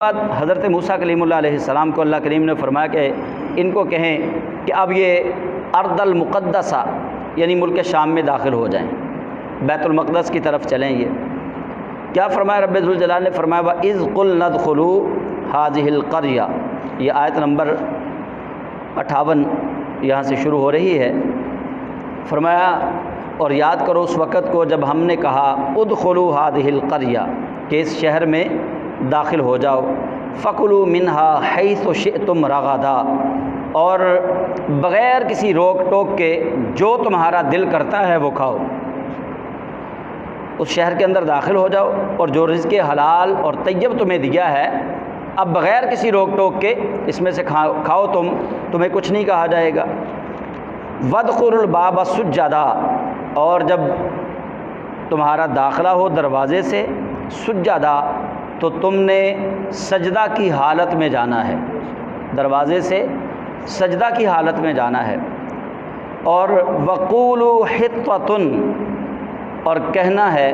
بعد حضرت موسیٰ کلیم اللہ علیہ السلام کو اللہ کریم نے فرمایا کہ ان کو کہیں کہ اب یہ ارض المقدسہ یعنی ملک شام میں داخل ہو جائیں، بیت المقدس کی طرف چلیں۔ یہ کیا فرمایا رب ذوالجلال نے؟ فرمایا وَإِذْ قُلْنَا ادْخُلُوا هَٰذِهِ الْقَرْيَةَ، یہ آیت نمبر 58 یہاں سے شروع ہو رہی ہے۔ فرمایا اور یاد کرو اس وقت کو جب ہم نے کہا ادخلوا هَٰذِهِ الْقَرْيَةَ کہ اس شہر میں داخل ہو جاؤ، فَكُلُوا مِنْهَا حَيْثُ شِئْتُمْ رَغَدًا، اور بغیر کسی روک ٹوک کے جو تمہارا دل کرتا ہے وہ کھاؤ۔ اس شہر کے اندر داخل ہو جاؤ اور جو رزق حلال اور طیب تمہیں دیا ہے اب بغیر کسی روک ٹوک کے اس میں سے کھاؤ، تمہیں کچھ نہیں کہا جائے گا۔ وَادْخُلُوا الْبَابَ سُجَّدًا، اور جب تمہارا داخلہ ہو دروازے سے سجدہ تو تم نے سجدہ کی حالت میں جانا ہے، دروازے سے سجدہ کی حالت میں جانا ہے۔ اور وَقُولُوا حِطَّةٌ، اور کہنا ہے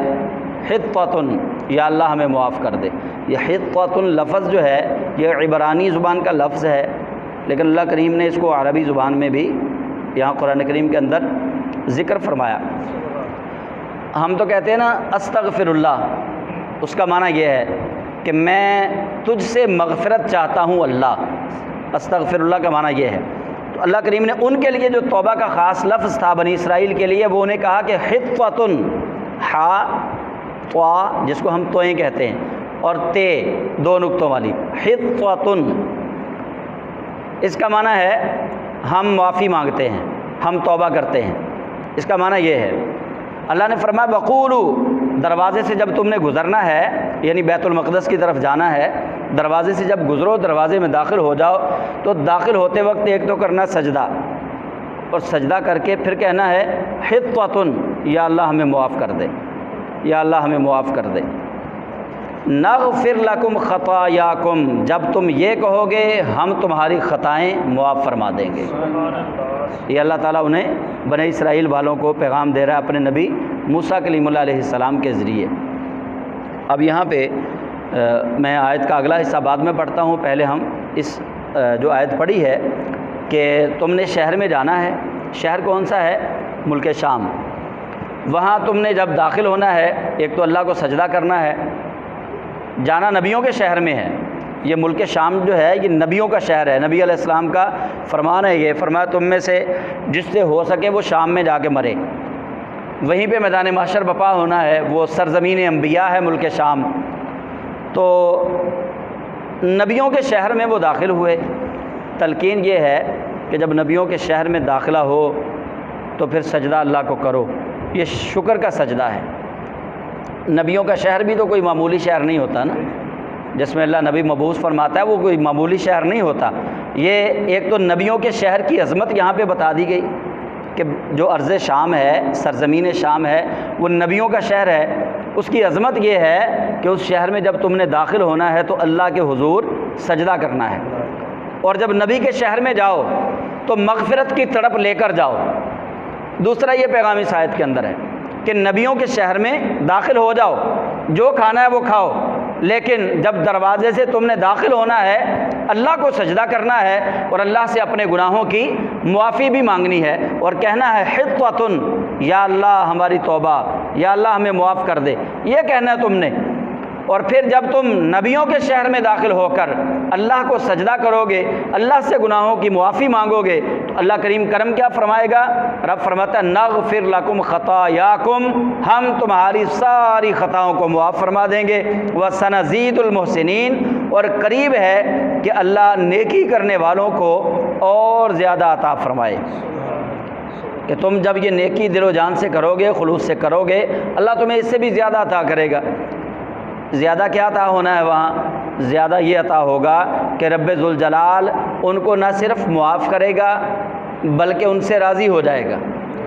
حِطَّةٌ، یا اللہ ہمیں معاف کر دے۔ یہ حِطَّةٌ لفظ جو ہے یہ عبرانی زبان کا لفظ ہے، لیکن اللہ کریم نے اس کو عربی زبان میں بھی یہاں قرآن کریم کے اندر ذکر فرمایا۔ ہم تو کہتے ہیں نا استغفر اللہ، اس کا معنی یہ ہے کہ میں تجھ سے مغفرت چاہتا ہوں اللہ، استغفر اللہ کا معنی یہ ہے۔ تو اللہ کریم نے ان کے لیے جو توبہ کا خاص لفظ تھا بنی اسرائیل کے لیے، وہ انہیں کہا کہ حِطَّةٌ، ہا طوا جس کو ہم توئیں کہتے ہیں اور تے دو نقطوں والی، حِطَّةٌ، اس کا معنی ہے ہم معافی مانگتے ہیں، ہم توبہ کرتے ہیں، اس کا معنی یہ ہے۔ اللہ نے فرمایا وَقُولُوا، دروازے سے جب تم نے گزرنا ہے یعنی بیت المقدس کی طرف جانا ہے، دروازے سے جب گزرو دروازے میں داخل ہو جاؤ تو داخل ہوتے وقت ایک تو کرنا سجدہ، اور سجدہ کر کے پھر کہنا ہے حِطَّةٌ، یا اللہ ہمیں معاف کر دے، یا اللہ ہمیں معاف کر دے۔ نغفر لکم خطایاکم، جب تم یہ کہو گے ہم تمہاری خطائیں معاف فرما دیں گے۔ یہ اللہ تعالیٰ انہیں بنی اسرائیل والوں کو پیغام دے رہا ہے اپنے نبی موسیٰ کلیم اللہ علیہ السلام کے ذریعے۔ اب یہاں پہ میں آیت کا اگلا حصہ بعد میں پڑھتا ہوں، پہلے ہم اس جو آیت پڑھی ہے کہ تم نے شہر میں جانا ہے، شہر کون سا ہے؟ ملک شام۔ وہاں تم نے جب داخل ہونا ہے ایک تو اللہ کو سجدہ کرنا ہے، جانا نبیوں کے شہر میں ہے۔ یہ ملک شام جو ہے یہ نبیوں کا شہر ہے، نبی علیہ السلام کا فرمان ہے یہ، فرمایا تم میں سے جس سے ہو سکے وہ شام میں جا کے مرے، وہیں پہ میدان محشر بپا ہونا ہے، وہ سرزمین انبیاء ہے ملک شام۔ تو نبیوں کے شہر میں وہ داخل ہوئے۔ تلقین یہ ہے کہ جب نبیوں کے شہر میں داخلہ ہو تو پھر سجدہ اللہ کو کرو، یہ شکر کا سجدہ ہے۔ نبیوں کا شہر بھی تو کوئی معمولی شہر نہیں ہوتا نا، جس میں اللہ نبی مبعوث فرماتا ہے وہ کوئی معمولی شہر نہیں ہوتا۔ یہ ایک تو نبیوں کے شہر کی عظمت یہاں پہ بتا دی گئی کہ جو ارض شام ہے، سرزمین شام ہے، وہ نبیوں کا شہر ہے۔ اس کی عظمت یہ ہے کہ اس شہر میں جب تم نے داخل ہونا ہے تو اللہ کے حضور سجدہ کرنا ہے، اور جب نبی کے شہر میں جاؤ تو مغفرت کی تڑپ لے کر جاؤ۔ دوسرا یہ پیغام اس آیت کے اندر ہے کہ نبیوں کے شہر میں داخل ہو جاؤ، جو کھانا ہے وہ کھاؤ، لیکن جب دروازے سے تم نے داخل ہونا ہے اللہ کو سجدہ کرنا ہے اور اللہ سے اپنے گناہوں کی معافی بھی مانگنی ہے، اور کہنا ہے حِطَّةٌ، یا اللہ ہماری توبہ، یا اللہ ہمیں معاف کر دے، یہ کہنا ہے تم نے۔ اور پھر جب تم نبیوں کے شہر میں داخل ہو کر اللہ کو سجدہ کرو گے، اللہ سے گناہوں کی معافی مانگو گے، تو اللہ کریم کرم کیا فرمائے گا؟ رب فرماتا ہے نغفر لکم خطایاکم، ہم تمہاری ساری خطاؤں کو معاف فرما دیں گے، وسنزید المحسنین، اور قریب ہے کہ اللہ نیکی کرنے والوں کو اور زیادہ عطا فرمائے۔ کہ تم جب یہ نیکی دل و جان سے کرو گے، خلوص سے کرو گے، اللہ تمہیں اس سے بھی زیادہ عطا کرے گا۔ زیادہ کیا عطا ہونا ہے وہاں؟ زیادہ یہ عطا ہوگا کہ رب ذوالجلال ان کو نہ صرف معاف کرے گا بلکہ ان سے راضی ہو جائے گا۔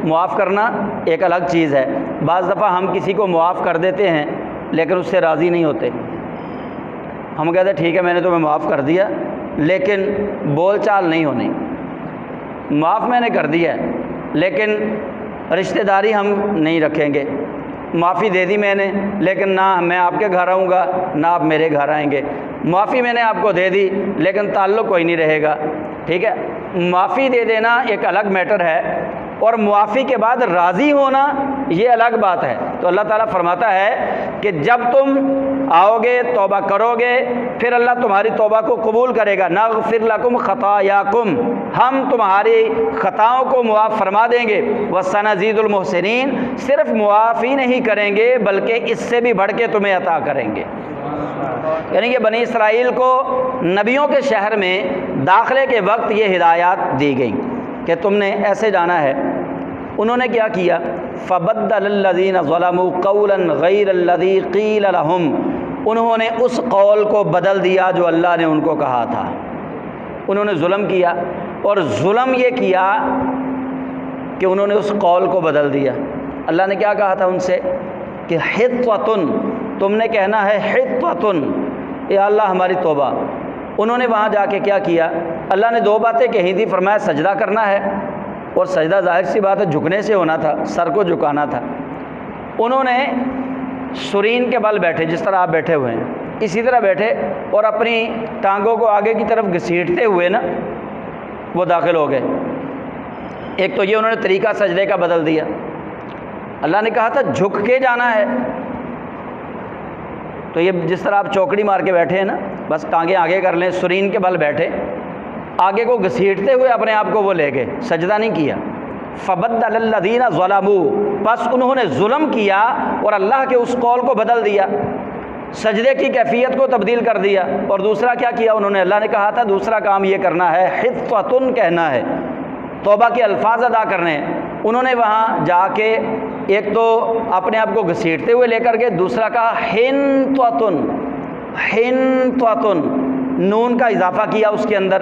معاف کرنا ایک الگ چیز ہے، بعض دفعہ ہم کسی کو معاف کر دیتے ہیں لیکن اس سے راضی نہیں ہوتے۔ ہم کہتے ہیں ٹھیک ہے میں نے تمہیں معاف کر دیا، لیکن بول چال نہیں ہونی۔ معاف میں نے کر دیا ہے لیکن رشتہ داری ہم نہیں رکھیں گے۔ معافی دے دی میں نے، لیکن نہ میں آپ کے گھر آؤں گا نہ آپ میرے گھر آئیں گے۔ معافی میں نے آپ کو دے دی لیکن تعلق کوئی نہیں رہے گا، ٹھیک ہے۔ معافی دے دینا ایک الگ میٹر ہے، اور معافی کے بعد راضی ہونا یہ الگ بات ہے۔ تو اللہ تعالیٰ فرماتا ہے کہ جب تم آؤ گے، توبہ کرو گے، پھر اللہ تمہاری توبہ کو قبول کرے گا۔ نغفر لکم خطایاکم، ہم تمہاری خطاؤں کو معاف فرما دیں گے۔ وسنزید المحسنین، صرف معافی نہیں کریں گے بلکہ اس سے بھی بڑھ کے تمہیں عطا کریں گے۔ یعنی کہ بنی اسرائیل کو نبیوں کے شہر میں داخلے کے وقت یہ ہدایات دی گئیں کہ تم نے ایسے جانا ہے۔ انہوں نے کیا کیا؟ فبدل الذین ظلموا قولا غیر الذی قیل لہم، انہوں نے اس قول کو بدل دیا جو اللہ نے ان کو کہا تھا۔ انہوں نے ظلم کیا، اور ظلم یہ کیا کہ انہوں نے اس قول کو بدل دیا۔ اللہ نے کیا کہا تھا ان سے کہ حطۃ، تم نے کہنا ہے حطۃ، یا اللہ ہماری توبہ۔ انہوں نے وہاں جا کے کیا کیا؟ اللہ نے دو باتیں کہی تھی، فرمایا سجدہ کرنا ہے، اور سجدہ ظاہر سی بات ہے جھکنے سے ہونا تھا، سر کو جھکانا تھا۔ انہوں نے سرین کے بل بیٹھے، جس طرح آپ بیٹھے ہوئے ہیں اسی طرح بیٹھے، اور اپنی ٹانگوں کو آگے کی طرف گھسیٹتے ہوئے نا وہ داخل ہو گئے۔ ایک تو یہ انہوں نے طریقہ سجدے کا بدل دیا۔ اللہ نے کہا تھا جھک کے جانا ہے، تو یہ جس طرح آپ چوکڑی مار کے بیٹھے ہیں نا، بس ٹانگیں آگے کر لیں، سرین کے بل بیٹھے، آگے کو گھسیٹتے ہوئے اپنے آپ کو وہ لے گئے، سجدہ نہیں کیا۔ فبدل الذین ظلموا، بس انہوں نے ظلم کیا اور اللہ کے اس قول کو بدل دیا، سجدے کی کیفیت کو تبدیل کر دیا۔ اور دوسرا کیا کیا انہوں نے؟ اللہ نے کہا تھا دوسرا کام یہ کرنا ہے، حطۃ کہنا ہے، توبہ کے الفاظ ادا کرنے ہیں۔ انہوں نے وہاں جا کے ایک تو اپنے آپ کو گھسیٹتے ہوئے لے کر گئے، دوسرا کہا حنطۃ، حنطۃ، نون کا اضافہ کیا اس کے اندر،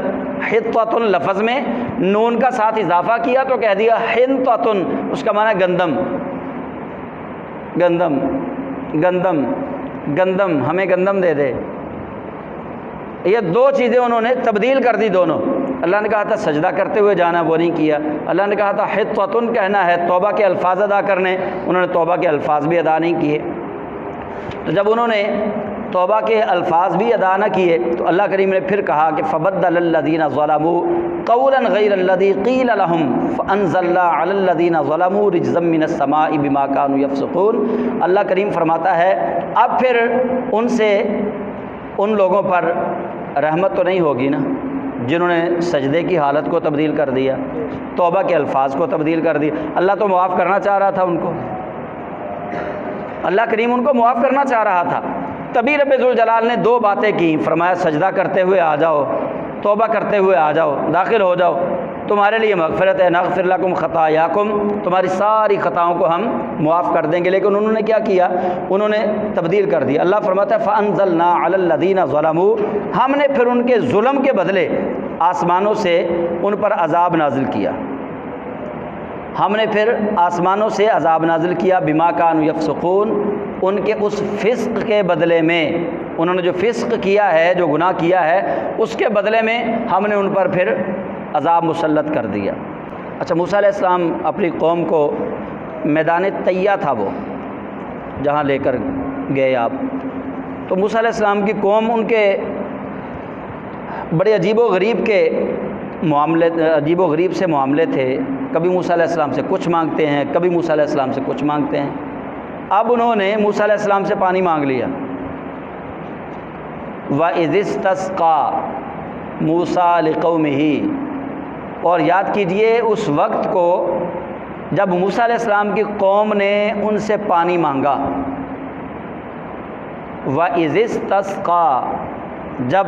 حطۃ لفظ میں نون کا ساتھ اضافہ کیا تو کہہ دیا حنطۃ، اس کا معنی گندم، گندم، گندم، گندم، ہمیں گندم دے دے۔ یہ دو چیزیں انہوں نے تبدیل کر دی دونوں۔ اللہ نے کہا تھا سجدہ کرتے ہوئے جانا، وہ نہیں کیا۔ اللہ نے کہا تھا حطۃ کہنا ہے، توبہ کے الفاظ ادا کرنے، انہوں نے توبہ کے الفاظ بھی ادا نہیں کیے۔ تو جب انہوں نے توبہ کے الفاظ بھی ادا نہ کیے تو اللہ کریم نے پھر کہا کہ فبدل الذین ظلموا قولا غیر الذی قیل لہم فانزلنا علی الذین ظلموا رجزا من السماء بما كانوا یفسقون۔ اللہ کریم فرماتا ہے اب پھر ان سے ان لوگوں پر رحمت تو نہیں ہوگی نا جنہوں نے سجدے کی حالت کو تبدیل کر دیا، توبہ کے الفاظ کو تبدیل کر دیا۔ اللہ تو معاف کرنا چاہ رہا تھا ان کو، اللہ کریم ان کو معاف کرنا چاہ رہا تھا، تبھی رب ذوالجلال نے دو باتیں کی، فرمایا سجدہ کرتے ہوئے آ جاؤ، توبہ کرتے ہوئے آ جاؤ، داخل ہو جاؤ، تمہارے لیے مغفرت ہے، نغفر لکم خطایاکم، تمہاری ساری خطاؤں کو ہم معاف کر دیں گے۔ لیکن انہوں نے کیا کیا؟ انہوں نے تبدیل کر دیا۔ اللہ فرماتا ہے فانزلنا علی الذین ظلموا، ہم نے پھر ان کے ظلم کے بدلے آسمانوں سے ان پر عذاب نازل کیا، ہم نے پھر آسمانوں سے عذاب نازل کیا، بما کانوا یفسقون، ان کے اس فسق کے بدلے میں، انہوں نے جو فسق کیا ہے، جو گناہ کیا ہے، اس کے بدلے میں ہم نے ان پر پھر عذاب مسلط کر دیا۔ اچھا، موسیٰ علیہ السلام اپنی قوم کو میدان طیہ تھا وہ جہاں لے کر گئے آپ، تو موسیٰ علیہ السلام کی قوم ان کے بڑے عجیب و غریب کے معاملے، عجیب و غریب سے معاملے تھے، کبھی موسیٰ علیہ السلام سے کچھ مانگتے ہیں، کبھی موسیٰ علیہ السلام سے کچھ مانگتے ہیں۔ اب انہوں نے موسیٰ علیہ السلام سے پانی مانگ لیا۔ وَإِذِ اسْتَسْقَىٰ مُوسَىٰ لِقَوْمِهِ، اور یاد کیجئے اس وقت کو جب موسیٰ علیہ السلام کی قوم نے ان سے پانی مانگا۔ وَإِذِ اسْتَسْقَىٰ، جب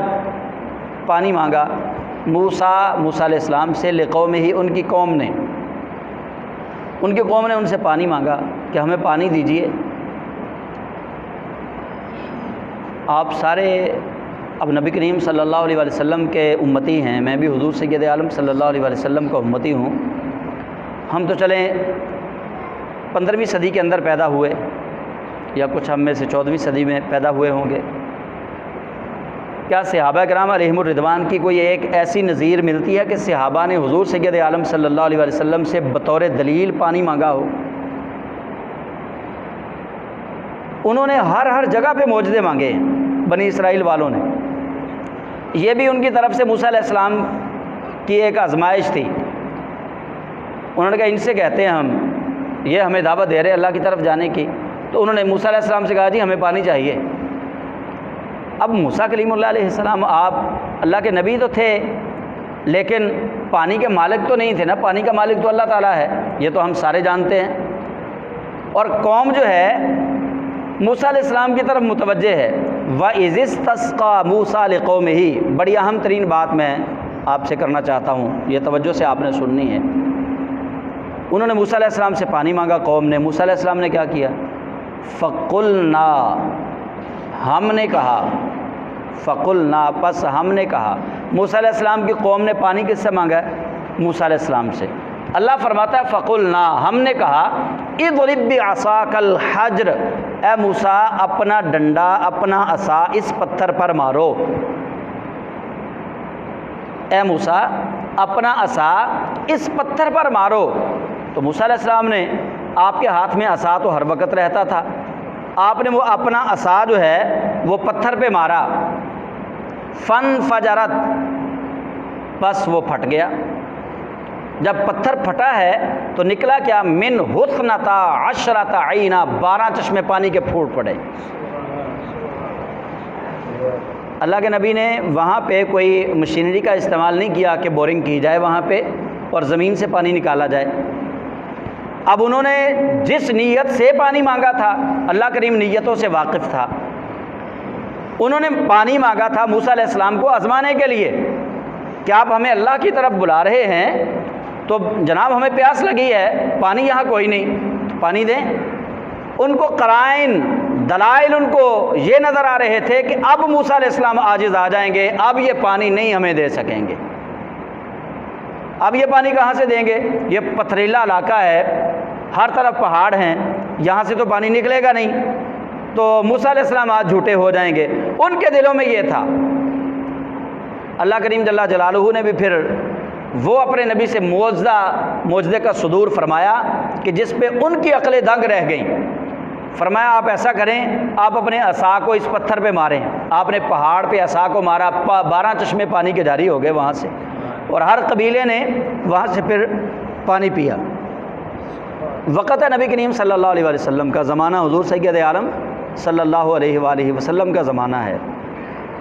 پانی مانگا موسیٰ علیہ السلام سے، لِقَوْمِهِ، ان کی قوم نے، ان کی قوم نے ان سے پانی مانگا کہ ہمیں پانی دیجئے۔ آپ سارے اب نبی کریم صلی اللہ علیہ وسلم کے امتی ہیں، میں بھی حضور سید عالم صلی اللہ علیہ وسلم کا امتی ہوں۔ ہم تو چلیں 15ویں صدی کے اندر پیدا ہوئے، یا کچھ ہم میں سے 14ویں صدی میں پیدا ہوئے ہوں گے۔ کیا صحابہ کرام علیہم الرضوان کی کوئی ایک ایسی نظیر ملتی ہے کہ صحابہ نے حضور سید عالم صلی اللہ علیہ وسلم سے بطور دلیل پانی مانگا ہو؟ انہوں نے ہر جگہ پہ معجزے مانگے ہیں بنی اسرائیل والوں نے، یہ بھی ان کی طرف سے موسیٰ علیہ السلام کی ایک آزمائش تھی۔ انہوں نے کہا ان سے کہتے ہیں ہم، یہ ہمیں دعوت دے رہے ہیں اللہ کی طرف جانے کی۔ تو انہوں نے موسیٰ علیہ السلام سے کہا جی ہمیں پانی چاہیے۔ اب موسیٰ کلیم اللہ علیہ السلام آپ اللہ کے نبی تو تھے، لیکن پانی کے مالک تو نہیں تھے نا، پانی کا مالک تو اللہ تعالیٰ ہے، یہ تو ہم سارے جانتے ہیں۔ اور قوم جو ہے موسیٰ علیہ السلام کی طرف متوجہ ہے۔ وَإِذِ اسْتَسْقَىٰ مُوسَىٰ لِقَوْمِهِ، بڑی اہم ترین بات میں آپ سے کرنا چاہتا ہوں، یہ توجہ سے آپ نے سننی ہے۔ انہوں نے موسیٰ علیہ السلام سے پانی مانگا، قوم نے۔ موسیٰ علیہ السلام نے کیا کیا؟ فَقُلْنَا، ہم نے کہا، فَقُلْنَا، پس ہم نے کہا۔ موسیٰ علیہ السلام کی قوم نے پانی کس سے مانگا ہے؟ موسیٰ علیہ السلام سے۔ اللہ فرماتا ہے فَقُلْنَا، ہم نے کہا، اضرب بعصاک الحجر، اے موسیٰ اپنا ڈنڈا، اپنا عصا اس پتھر پر مارو۔ اے موسیٰ اپنا عصا اس پتھر پر مارو۔ تو موسیٰ علیہ السلام نے، آپ کے ہاتھ میں عصا تو ہر وقت رہتا تھا، آپ نے وہ اپنا عصا جو ہے وہ پتھر پہ مارا۔ فانفجرت، بس وہ پھٹ گیا۔ جب پتھر پھٹا ہے تو نکلا کیا؟ من حسنتا عشرۃ عینا، 12 چشمے پانی کے پھوٹ پڑے۔ اللہ کے نبی نے وہاں پہ کوئی مشینری کا استعمال نہیں کیا کہ بورنگ کی جائے وہاں پہ اور زمین سے پانی نکالا جائے۔ اب انہوں نے جس نیت سے پانی مانگا تھا، اللہ کریم نیتوں سے واقف تھا، انہوں نے پانی مانگا تھا موسیٰ علیہ السلام کو آزمانے کے لیے کہ آپ ہمیں اللہ کی طرف بلا رہے ہیں تو جناب ہمیں پیاس لگی ہے، پانی یہاں کوئی نہیں، پانی دیں۔ ان کو قرائن، دلائل ان کو یہ نظر آ رہے تھے کہ اب موسیٰ علیہ السلام عاجز آ جائیں گے، اب یہ پانی نہیں ہمیں دے سکیں گے۔ اب یہ پانی کہاں سے دیں گے؟ یہ پتھریلا علاقہ ہے، ہر طرف پہاڑ ہیں، یہاں سے تو پانی نکلے گا نہیں، تو موسیٰ علیہ السلام آج جھوٹے ہو جائیں گے۔ ان کے دلوں میں یہ تھا۔ اللہ کریم جل جلالہ نے بھی پھر وہ اپنے نبی سے معجزے کا صدور فرمایا کہ جس پہ ان کی عقلیں دنگ رہ گئیں۔ فرمایا آپ ایسا کریں، آپ اپنے عصا کو اس پتھر پہ ماریں۔ آپ نے پہاڑ پہ عصا کو مارا، 12 چشمے پانی کے جاری ہو گئے وہاں سے، اور ہر قبیلے نے وہاں سے پھر پانی پیا۔ وقت نبی کریم صلی اللہ علیہ وسلم کا زمانہ، حضور سید عالم صلی اللہ علیہ وآلہ وسلم کا زمانہ ہے،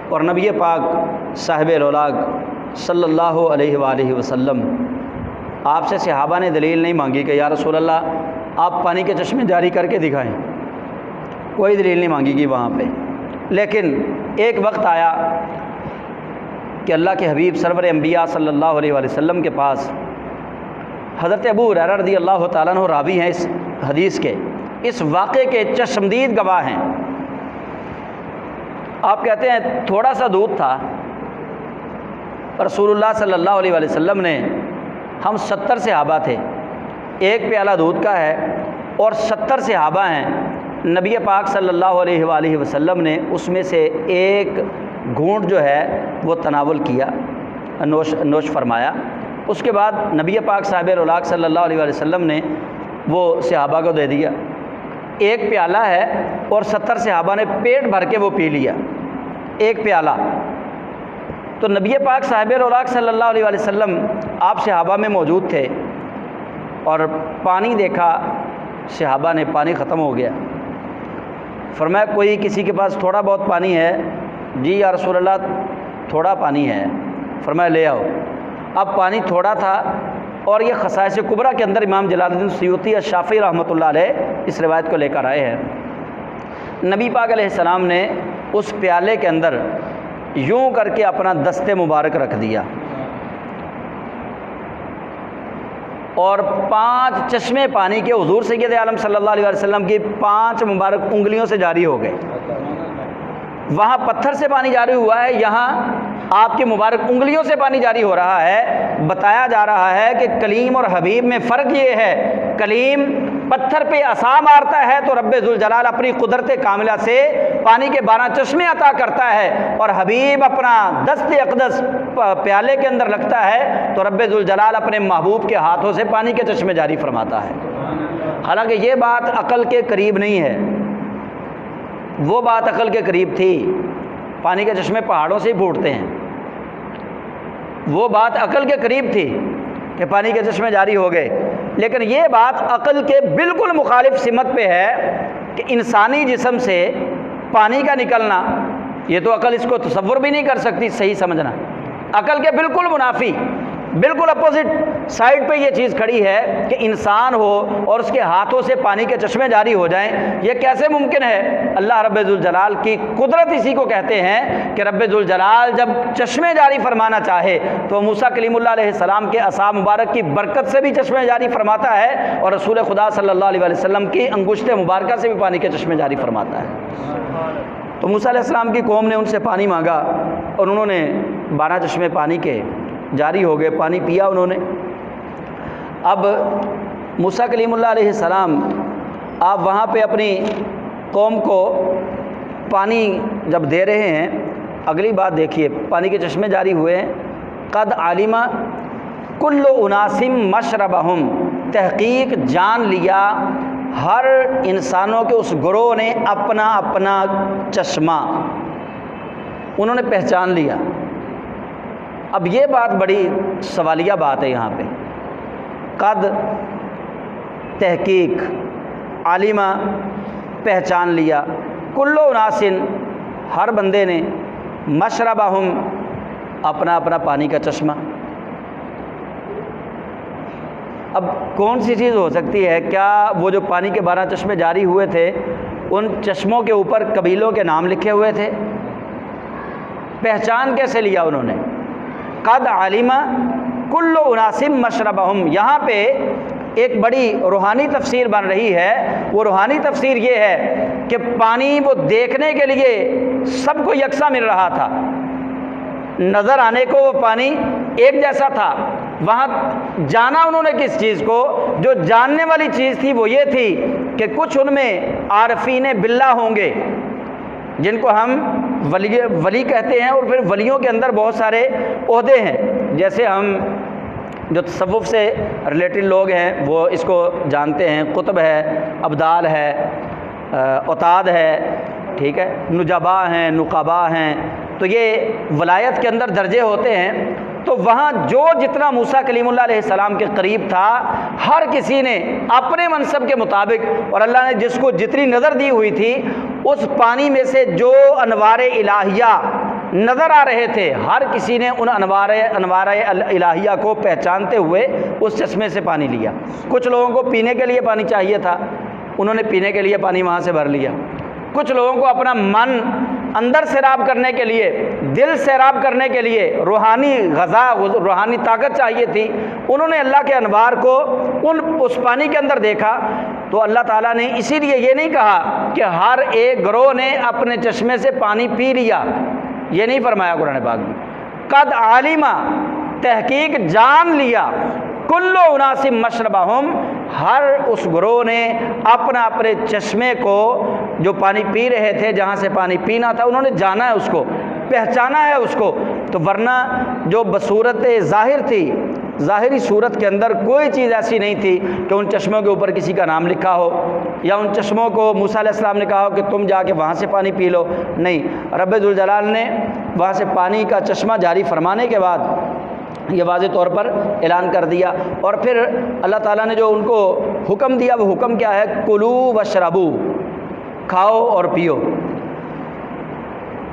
اور نبی پاک صاحب الاولاق صلی اللہ علیہ وآلہ وسلم، آپ سے صحابہ نے دلیل نہیں مانگی کہ یا رسول اللہ آپ پانی کے چشمے جاری کر کے دکھائیں، کوئی دلیل نہیں مانگی گی وہاں پہ۔ لیکن ایک وقت آیا کہ اللہ کے حبیب سرور انبیاء صلی اللہ علیہ وآلہ وسلم کے پاس حضرت ابو ہریرہ رضی اللہ تعالیٰ عنہ راوی ہیں اس حدیث کے، اس واقعے کے چشمدید گواہ ہیں۔ آپ کہتے ہیں تھوڑا سا دودھ تھا، رسول اللہ صلی اللہ علیہ وآلہ وسلم نے، ہم 70 صحابہ تھے، ایک پیالہ دودھ کا ہے اور 70 صحابہ ہیں، نبی پاک صلی اللہ علیہ وآلہ وسلم نے اس میں سے ایک گھونٹ جو ہے وہ تناول کیا، نوش فرمایا۔ اس کے بعد نبی پاک صاحب الاولاق صلی اللہ علیہ وآلہ وسلم نے وہ صحابہ کو دے دیا۔ ایک پیالہ ہے اور 70 صحابہ نے پیٹ بھر کے وہ پی لیا، ایک پیالہ۔ تو نبی پاک صاحب الاولاق صلی اللہ علیہ وآلہ وسلم آپ صحابہ میں موجود تھے اور پانی دیکھا، صحابہ نے پانی ختم ہو گیا۔ فرمایا کوئی کسی کے پاس تھوڑا بہت پانی ہے؟ جی یا رسول اللہ تھوڑا پانی ہے۔ فرمایا لے آؤ۔ اب پانی تھوڑا تھا، اور یہ خصائص کبریٰ کے اندر امام جلال الدین سیوطی الشافعی رحمۃ اللہ علیہ اس روایت کو لے کر آئے ہیں۔ نبی پاک علیہ السلام نے اس پیالے کے اندر یوں کر کے اپنا دست مبارک رکھ دیا، اور 5 چشمے پانی کے حضور سید عالم صلی اللہ علیہ وسلم کی 5 مبارک انگلیوں سے جاری ہو گئے۔ وہاں پتھر سے پانی جاری ہوا ہے، یہاں آپ کی مبارک انگلیوں سے پانی جاری ہو رہا ہے۔ بتایا جا رہا ہے کہ کلیم اور حبیب میں فرق یہ ہے، کلیم پتھر پہ عصا مارتا ہے تو رب ذوالجلال اپنی قدرت کاملہ سے پانی کے 12 چشمے عطا کرتا ہے، اور حبیب اپنا دست اقدس پیالے کے اندر رکھتا ہے تو رب ذوالجلال اپنے محبوب کے ہاتھوں سے پانی کے چشمے جاری فرماتا ہے۔ حالانکہ یہ بات عقل کے قریب نہیں ہے، وہ بات عقل کے قریب تھی۔ پانی کے چشمے پہاڑوں سے ہی پھوٹتے ہیں، وہ بات عقل کے قریب تھی کہ پانی کے چشمے جاری ہو گئے، لیکن یہ بات عقل کے بالکل مخالف سمت پہ ہے کہ انسانی جسم سے پانی کا نکلنا، یہ تو عقل اس کو تصور بھی نہیں کر سکتی صحیح سمجھنا، عقل کے بالکل منافی، بالکل اپوزٹ سائڈ پہ یہ چیز کھڑی ہے کہ انسان ہو اور اس کے ہاتھوں سے پانی کے چشمے جاری ہو جائیں، یہ کیسے ممکن ہے؟ اللہ رب ذوالجلال کی قدرت اسی کو کہتے ہیں کہ رب ذوالجلال جب چشمے جاری فرمانا چاہے تو موسیٰ کلیم اللہ علیہ السلام کے عصا مبارک کی برکت سے بھی چشمے جاری فرماتا ہے، اور رسول خدا صلی اللہ علیہ وسلم کی انگشت مبارکہ سے بھی پانی کے چشمے جاری فرماتا ہے۔ تو موسیٰ علیہ السلام کی قوم نے ان سے پانی مانگا اور انہوں نے 12 چشمے پانی کے جاری ہو گئے، پانی پیا انہوں نے۔ اب موسیٰ کلیم اللہ علیہ السلام آپ وہاں پہ اپنی قوم کو پانی جب دے رہے ہیں، اگلی بات دیکھیے، پانی کے چشمے جاری ہوئے ہیں، قد علم کل اناس مشربہم، تحقیق جان لیا ہر انسانوں کے اس گروہ نے اپنا اپنا چشمہ، انہوں نے پہچان لیا۔ اب یہ بات بڑی سوالیہ بات ہے یہاں پہ، قد تحقیق، عالمہ پہچان لیا، کل اناس ہر بندے نے، مشربہم اپنا اپنا پانی کا چشمہ۔ اب کون سی چیز ہو سکتی ہے؟ کیا وہ جو پانی کے 12 چشمے جاری ہوئے تھے ان چشموں کے اوپر قبیلوں کے نام لکھے ہوئے تھے؟ پہچان کیسے لیا انہوں نے؟ قد علم کل اناس مشربہم، یہاں پہ ایک بڑی روحانی تفسیر بن رہی ہے۔ وہ روحانی تفسیر یہ ہے کہ پانی وہ دیکھنے کے لیے سب کو یکساں مل رہا تھا، نظر آنے کو وہ پانی ایک جیسا تھا، وہاں جانا انہوں نے کس چیز کو؟ جو جاننے والی چیز تھی وہ یہ تھی کہ کچھ ان میں عارفین باللہ ہوں گے جن کو ہم ولی کہتے ہیں، اور پھر ولیوں کے اندر بہت سارے عہدے ہیں، جیسے ہم جو تصوف سے ریلیٹڈ لوگ ہیں وہ اس کو جانتے ہیں، قطب ہے، ابدال ہے، اوتاد ہے، ٹھیک ہے، نجبا ہیں، نقبا ہیں، تو یہ ولایت کے اندر درجے ہوتے ہیں۔ تو وہاں جو جتنا موسیٰ کلیم اللہ علیہ السلام کے قریب تھا، ہر کسی نے اپنے منصب کے مطابق، اور اللہ نے جس کو جتنی نظر دی ہوئی تھی، اس پانی میں سے جو انوار الہیہ نظر آ رہے تھے، ہر کسی نے ان انوار الہیہ کو پہچانتے ہوئے اس چشمے سے پانی لیا۔ کچھ لوگوں کو پینے کے لیے پانی چاہیے تھا، انہوں نے پینے کے لیے پانی وہاں سے بھر لیا۔ کچھ لوگوں کو اپنا من اندر سیراب کرنے کے لیے، دل سیراب کرنے کے لیے روحانی غذا، روحانی طاقت چاہیے تھی، انہوں نے اللہ کے انوار کو اس پانی کے اندر دیکھا۔ تو اللہ تعالیٰ نے اسی لیے یہ نہیں کہا کہ ہر ایک گروہ نے اپنے چشمے سے پانی پی لیا، یہ نہیں فرمایا قرآن پاک میں۔ قد علم، تحقیق جان لیا، کل اناس مشربہم، ہر اس گروہ نے اپنا اپنے چشمے کو جو پانی پی رہے تھے، جہاں سے پانی پینا تھا، انہوں نے جانا ہے، اس کو پہچانا ہے اس کو۔ تو ورنہ جو بصورت ظاہر تھی، ظاہری صورت کے اندر کوئی چیز ایسی نہیں تھی کہ ان چشموں کے اوپر کسی کا نام لکھا ہو، یا ان چشموں کو موسیٰ علیہ السلام نے کہا ہو کہ تم جا کے وہاں سے پانی پی لو، نہیں۔ رب ذوالجلال نے وہاں سے پانی کا چشمہ جاری فرمانے کے بعد یہ واضح طور پر اعلان کر دیا، اور پھر اللہ تعالیٰ نے جو ان کو حکم دیا، وہ حکم کیا ہے؟ کلو واشربو، کھاؤ اور پیو۔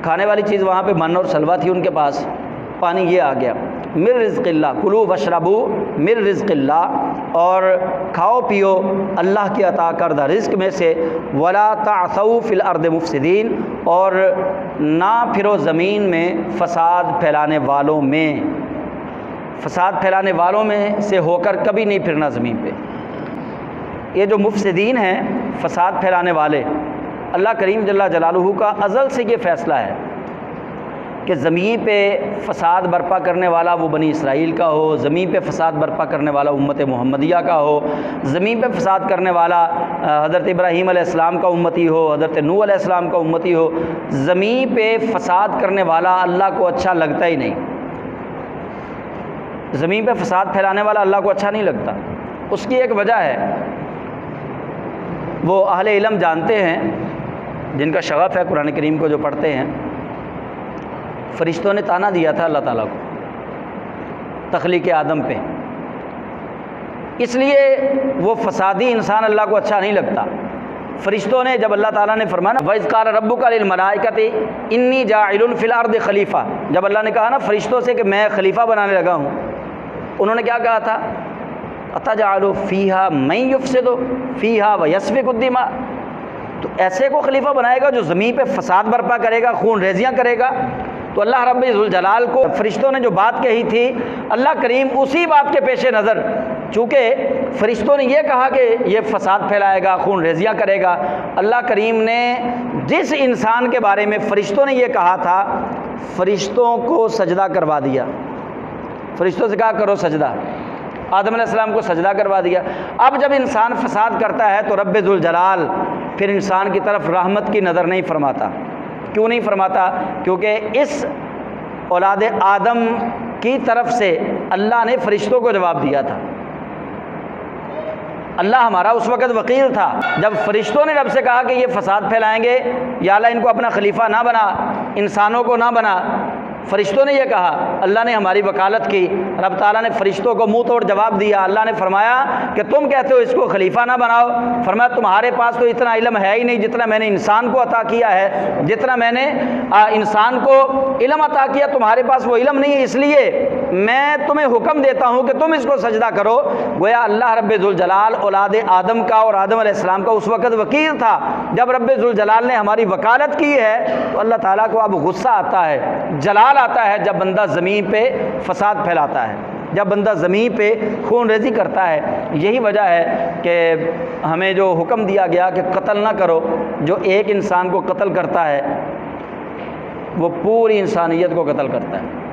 کھانے والی چیز وہاں پہ من اور سلوا تھی ان کے پاس، پانی یہ آ گیا، من رزق اللہ، کلو واشربو من رزق اللہ، اور کھاؤ پیو اللہ کی عطا کردہ رزق میں سے، ولا تعثوا فی الارض مفسدین، اور نہ پھرو زمین میں فساد پھیلانے والوں میں، فساد پھیلانے والوں میں سے ہو کر کبھی نہیں پھرنا زمین پہ۔ یہ جو مفسدین ہیں، فساد پھیلانے والے، اللہ کریم جل جلالہ کا ازل سے یہ فیصلہ ہے کہ زمین پہ فساد برپا کرنے والا وہ بنی اسرائیل کا ہو، زمین پہ فساد برپا کرنے والا امت محمدیہ کا ہو، زمین پہ فساد کرنے والا حضرت ابراہیم علیہ السلام کا امتی ہو، حضرت نوح علیہ السلام کا امتی ہو، زمین پہ فساد کرنے والا اللہ کو اچھا لگتا ہی نہیں۔ زمین پہ فساد پھیلانے والا اللہ کو اچھا نہیں لگتا۔ اس کی ایک وجہ ہے، وہ اہل علم جانتے ہیں، جن کا شغف ہے قرآن کریم کو جو پڑھتے ہیں، فرشتوں نے تانا دیا تھا اللہ تعالیٰ کو تخلیق آدم پہ، اس لیے وہ فسادی انسان اللہ کو اچھا نہیں لگتا۔ فرشتوں نے جب اللہ تعالیٰ نے فرمایا نا وَإِذْ قَالَ رَبُّكَ لِلْمَلَائِكَةِ إِنِّي جَاعِلٌ فِي الْأَرْضِ خلیفہ، جب اللہ نے کہا نا فرشتوں سے کہ میں خلیفہ بنانے لگا ہوں، انہوں نے کیا کہا تھا؟ أَتَجْعَلُ فِيهَا مَن يُفْسِدُ فِيهَا وَيَسْفِكُ الدِّمَاءَ، تو ایسے کو خلیفہ بنائے گا جو زمین پہ فساد برپا کرے گا، خون ریزیاں کرے گا۔ تو اللہ رب ذوالجلال کو فرشتوں نے جو بات کہی تھی، اللہ کریم اسی بات کے پیش نظر، چونکہ فرشتوں نے یہ کہا کہ یہ فساد پھیلائے گا، خون ریزیاں کرے گا، اللہ کریم نے جس انسان کے بارے میں فرشتوں نے یہ کہا تھا، فرشتوں کو سجدہ کروا دیا۔ فرشتوں سے کہا کرو سجدہ، آدم علیہ السلام کو سجدہ کروا دیا۔ اب جب انسان فساد کرتا ہے تو رب ذوالجلال پھر انسان کی طرف رحمت کی نظر نہیں فرماتا۔ کیوں نہیں فرماتا؟ کیونکہ اس اولاد آدم کی طرف سے اللہ نے فرشتوں کو جواب دیا تھا۔ اللہ ہمارا اس وقت وکیل تھا، جب فرشتوں نے رب سے کہا کہ یہ فساد پھیلائیں گے، یا اللہ ان کو اپنا خلیفہ نہ بنا، انسانوں کو نہ بنا، فرشتوں نے یہ کہا، اللہ نے ہماری وکالت کی، رب تعالیٰ نے فرشتوں کو منہ توڑ جواب دیا۔ اللہ نے فرمایا کہ تم کہتے ہو اس کو خلیفہ نہ بناؤ، فرمایا تمہارے پاس تو اتنا علم ہے ہی نہیں جتنا میں نے انسان کو عطا کیا ہے، جتنا میں نے انسان کو علم عطا کیا تمہارے پاس وہ علم نہیں ہے، اس لیے میں تمہیں حکم دیتا ہوں کہ تم اس کو سجدہ کرو۔ گویا اللہ رب ذوالجلال اولاد آدم کا اور آدم علیہ السلام کا اس وقت وکیل تھا۔ جب رب ذوالجلال نے ہماری وکالت کی ہے تو اللہ تعالیٰ کو اب غصہ آتا ہے، جلال آتا ہے جب بندہ زمین پہ فساد پھیلاتا ہے، جب بندہ زمین پہ خون ریزی کرتا ہے۔ یہی وجہ ہے کہ ہمیں جو حکم دیا گیا کہ قتل نہ کرو، جو ایک انسان کو قتل کرتا ہے وہ پوری انسانیت کو قتل کرتا ہے۔